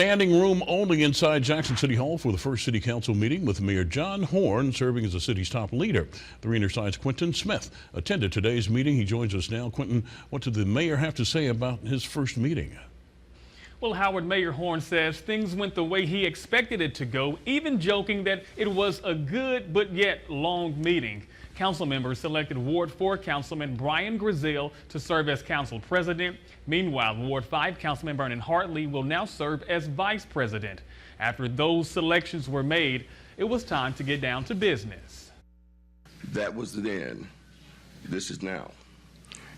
Standing room only inside Jackson City Hall for the first City Council meeting with Mayor John Horn serving as the city's top leader. 3 Interside's Quentin Smith attended today's meeting. He joins us now. Quentin, what did the mayor have to say about his first meeting? Well, Howard, Mayor Horn says things went the way he expected it to go, even joking that it was a good but yet long meeting. Council members selected Ward 4 Councilman Brian Grizel to serve as council president. Meanwhile, Ward 5 Councilman Vernon Hartley will now serve as vice president. After those selections were made, it was time to get down to business. That was the then. This is now.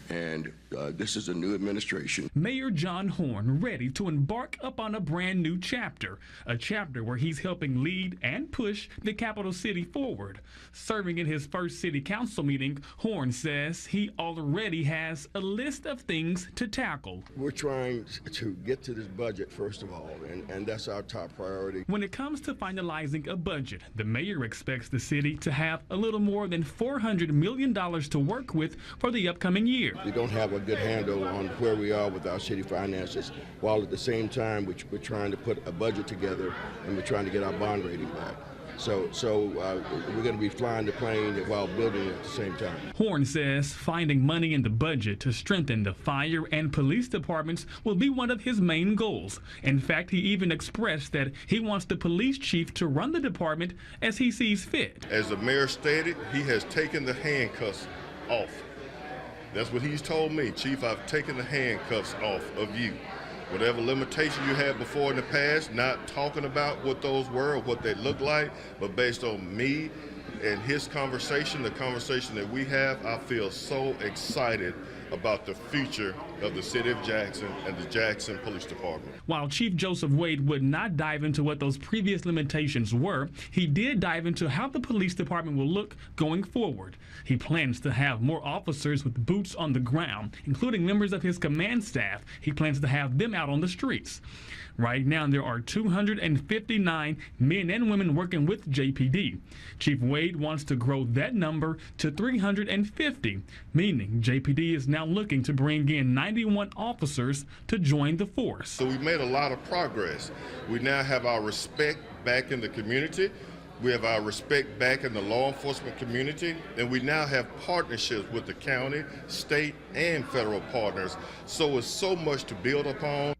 And this is a new administration. Mayor John Horn ready to embark upon a brand new chapter, a chapter where he's helping lead and push the capital city forward. Serving in his first city council meeting, Horn says he already has a list of things to tackle. We're trying to get to this budget, first of all, and that's our top priority. When it comes to finalizing a budget, the mayor expects the city to have a little more than $400 million to work with for the upcoming year. We don't have a good handle on where we are with our city finances, while at the same time we're trying to put a budget together and we're trying to get our bond rating back. So we're going to be flying the plane while building it at the same time. Horn says finding money in the budget to strengthen the fire and police departments will be one of his main goals. In fact, he even expressed that he wants the police chief to run the department as he sees fit. As the mayor stated, he has taken the handcuffs off. That's what he's told me. Chief, I've taken the handcuffs off of you. Whatever limitation you had before in the past, not talking about what those were or what they look like, but based on me and his conversation, the conversation that we have, I feel so excited about the future of the city of Jackson and the Jackson Police Department. While Chief Joseph Wade would not dive into what those previous limitations were, he did dive into how the police department will look going forward. He plans to have more officers with boots on the ground, including members of his command staff. He plans to have them out on the streets. Right now, there are 259 men and women working with JPD. Chief Wade wants to grow that number to 350, meaning JPD is now looking to bring in 91 officers to join the force. So we've made a lot of progress. We now have our respect back in the community. We have our respect back in the law enforcement community, and we now have partnerships with the county, state, and federal partners. So it's so much to build upon.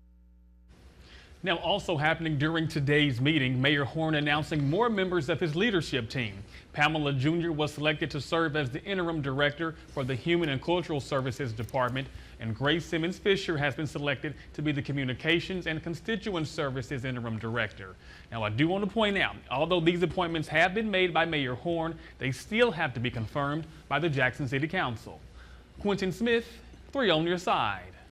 Now, also happening during today's meeting, Mayor Horn announcing more members of his leadership team. Pamela Jr. was selected to serve as the interim director for the Human and Cultural Services Department, and Grace Simmons Fisher has been selected to be the Communications and Constituent Services interim director. Now, I do want to point out, although these appointments have been made by Mayor Horn, they still have to be confirmed by the Jackson City Council. Quentin Smith, 3 on your side.